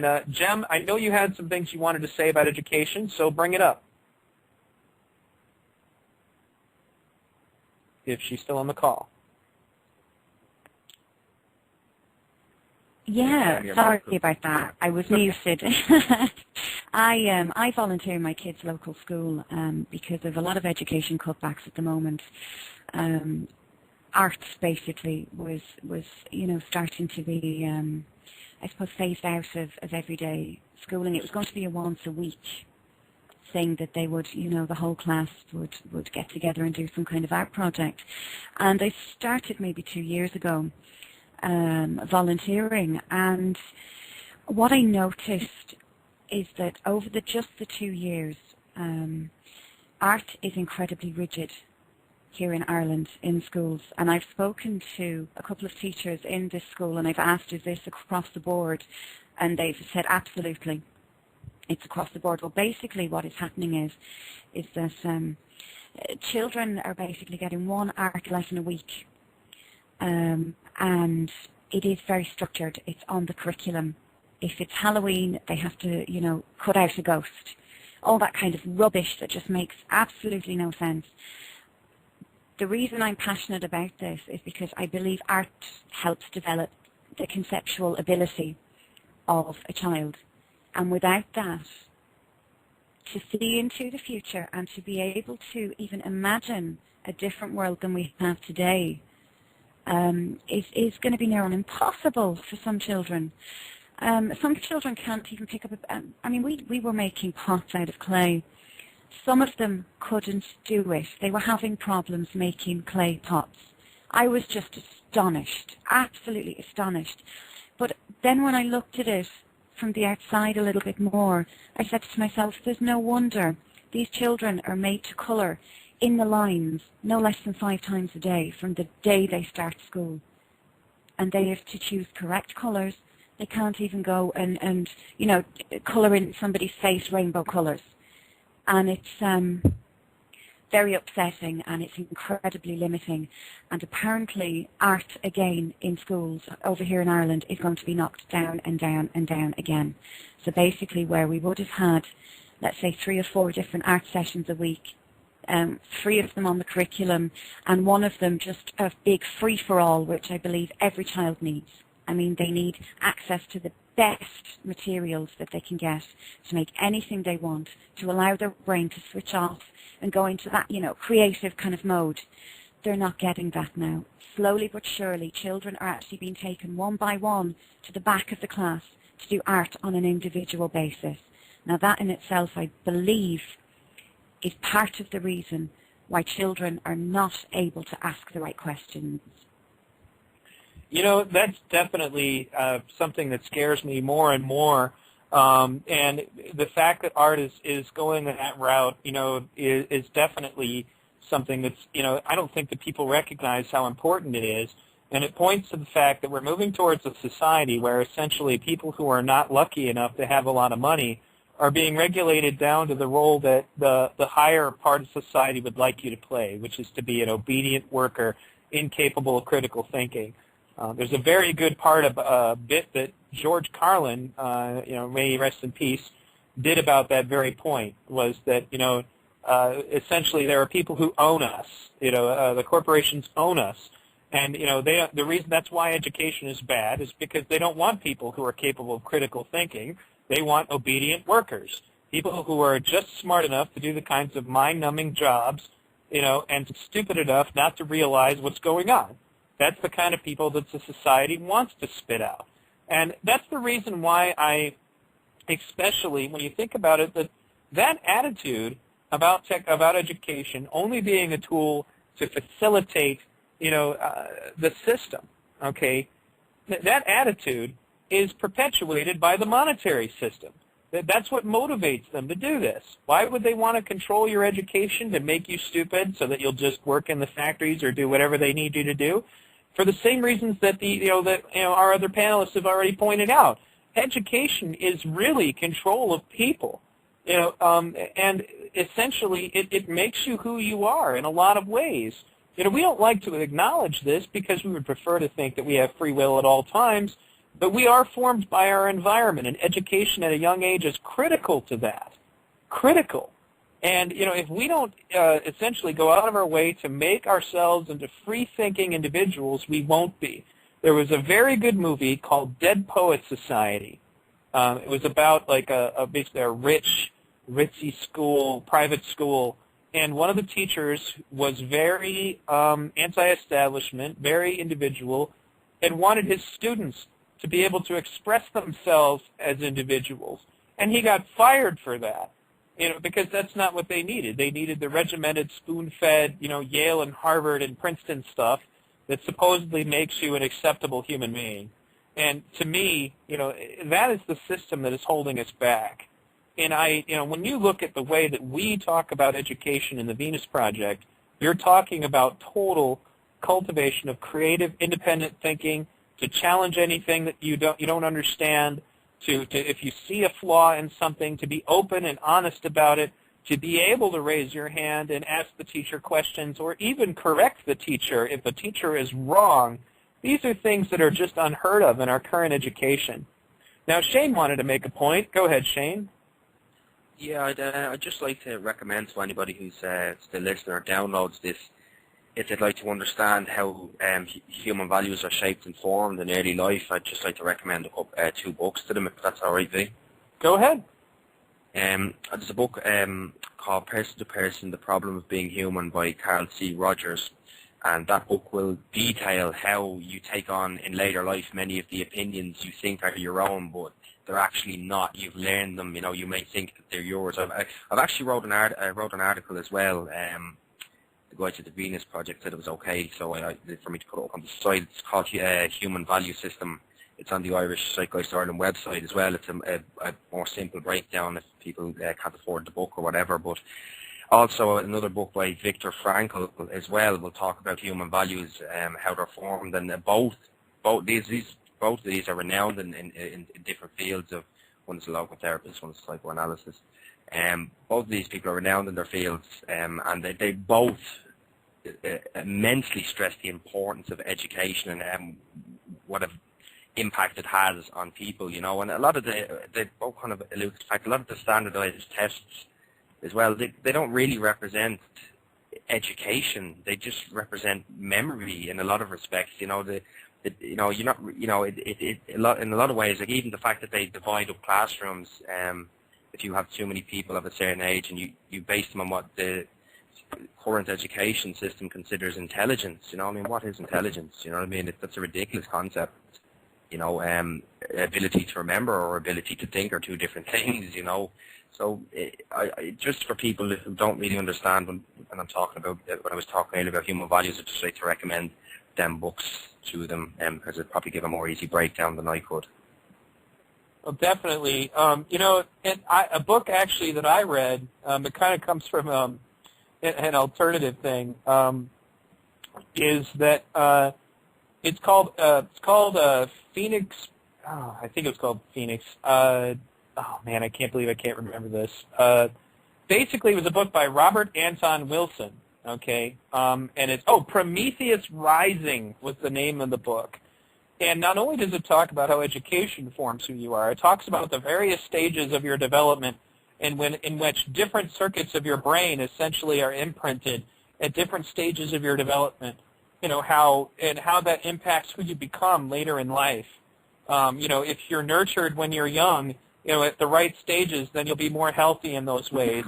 And Jem, I know you had some things you wanted to say about education, so bring it up. If she's still on the call. Yeah, sorry about that. I was muted. I volunteer in my kids' local school because of a lot of education cutbacks at the moment. Arts basically was starting to be, I suppose, phased out of everyday schooling. It was going to be a once a week thing that they would, the whole class would get together and do some kind of art project. And I started maybe 2 years ago volunteering, and what I noticed is that over just the 2 years, art is incredibly rigid here in Ireland in schools. And I've spoken to a couple of teachers in this school and I've asked, is this across the board? And they've said absolutely, it's across the board. Well, basically what is happening is that children are basically getting one art lesson a week, and it is very structured. It's on the curriculum. If it's Halloween, they have to, cut out a ghost. All that kind of rubbish that just makes absolutely no sense. The reason I'm passionate about this is because I believe art helps develop the conceptual ability of a child. And without that, to see into the future and to be able to even imagine a different world than we have today is going to be near on impossible for some children. Some children can't even pick up we were making pots out of clay. Some of them couldn't do it. They were having problems making clay pots. I was just astonished, absolutely astonished. But then when I looked at it from the outside a little bit more, I said to myself, there's no wonder these children are made to colour in the lines no less than 5 times a day from the day they start school. And they have to choose correct colours. They can't even go and colour in somebody's face rainbow colours. And it's very upsetting and it's incredibly limiting. And apparently art, again, in schools over here in Ireland is going to be knocked down and down and down again. So basically where we would have had, let's say, 3 or 4 different art sessions a week, 3 of them on the curriculum, and 1 of them just a big free-for-all, which I believe every child needs. I mean, they need access to the best materials that they can get to make anything they want, to allow their brain to switch off and go into that, creative kind of mode. They're not getting that now. Slowly but surely, children are actually being taken one by one to the back of the class to do art on an individual basis. Now that in itself, I believe, is part of the reason why children are not able to ask the right questions. That's definitely something that scares me more and more. And the fact that art is going that route, is definitely something that's, I don't think that people recognize how important it is. And it points to the fact that we're moving towards a society where essentially people who are not lucky enough to have a lot of money are being regulated down to the role that the higher part of society would like you to play, which is to be an obedient worker, incapable of critical thinking. There's a very good part of a bit that George Carlin, may he rest in peace, did about that very point, was that, essentially there are people who own us. The corporations own us. And, the reason that's why education is bad is because they don't want people who are capable of critical thinking. They want obedient workers, people who are just smart enough to do the kinds of mind-numbing jobs, and stupid enough not to realize what's going on. That's the kind of people that the society wants to spit out. And that's the reason why I, especially when you think about it, that attitude about education only being a tool to facilitate, the system, okay, that attitude is perpetuated by the monetary system. That's what motivates them to do this. Why would they want to control your education, to make you stupid so that you'll just work in the factories or do whatever they need you to do? For the same reasons that our other panelists have already pointed out. Education is really control of people, and essentially it makes you who you are in a lot of ways. We don't like to acknowledge this because we would prefer to think that we have free will at all times, But we are formed by our environment, and education at a young age is critical to that. Critical. And, if we don't essentially go out of our way to make ourselves into free-thinking individuals, we won't be. There was a very good movie called Dead Poets Society. It was about basically a ritzy school, private school, and one of the teachers was very anti-establishment, very individual, and wanted his students to be able to express themselves as individuals. And he got fired for that, because that's not what they needed. They needed the regimented, spoon-fed, Yale and Harvard and Princeton stuff that supposedly makes you an acceptable human being. And to me, that is the system that is holding us back. And when you look at the way that we talk about education in the Venus Project, you're talking about total cultivation of creative, independent thinking, to challenge anything that you don't understand, to if you see a flaw in something, to be open and honest about it, to be able to raise your hand and ask the teacher questions, or even correct the teacher if the teacher is wrong. These are things that are just unheard of in our current education. Now, Shane wanted to make a point. Go ahead, Shane. Yeah, I'd just like to recommend to anybody who's still listening or downloads this, if they'd like to understand how human values are shaped and formed in early life, I'd just like to recommend 2 books to them, if that's all right, V. Go ahead. There's a book called Person to Person, The Problem of Being Human by Carl C. Rogers, and that book will detail how you take on in later life many of the opinions you think are your own, but they're actually not. You've learned them. You may think that they're yours. I've actually wrote an article as well. The guy to the Venus Project said it was okay, so for me to put it up on the site. It's called Human Value System. It's on the Irish Zeitgeist Ireland website as well. It's a more simple breakdown if people can't afford the book or whatever. But also another book by Viktor Frankl as well will talk about human values, how they're formed, and both of these are renowned in different fields. One is a logotherapist, one is psychoanalysis. Both of these people are renowned in their fields, and they both immensely stress the importance of education and what an impact it has on people, And a lot of they both kind of allude to the fact a lot of the standardized tests as well, they don't really represent education. They just represent memory in a lot of respects. You're not, in a lot of ways, like even the fact that they divide up classrooms, if you have too many people of a certain age and you base them on what the current education system considers intelligence, what is intelligence? That's a ridiculous concept. Ability to remember or ability to think are 2 different things, So just for people who don't really understand when I'm talking about, when I was talking earlier about human values, I'd just like to recommend them books to them, because it'd probably give a more easy breakdown than I could. Well, definitely. A book actually that I read, it kind of comes from an alternative thing, is that it's called Phoenix. Oh, I think it was called Phoenix. Oh man, I can't believe I can't remember this. Basically, it was a book by Robert Anton Wilson. Okay, and it's Prometheus Rising was the name of the book. And not only does it talk about how education forms who you are, it talks about the various stages of your development in which different circuits of your brain essentially are imprinted at different stages of your development. How that impacts who you become later in life. If you're nurtured when you're young, at the right stages, then you'll be more healthy in those ways.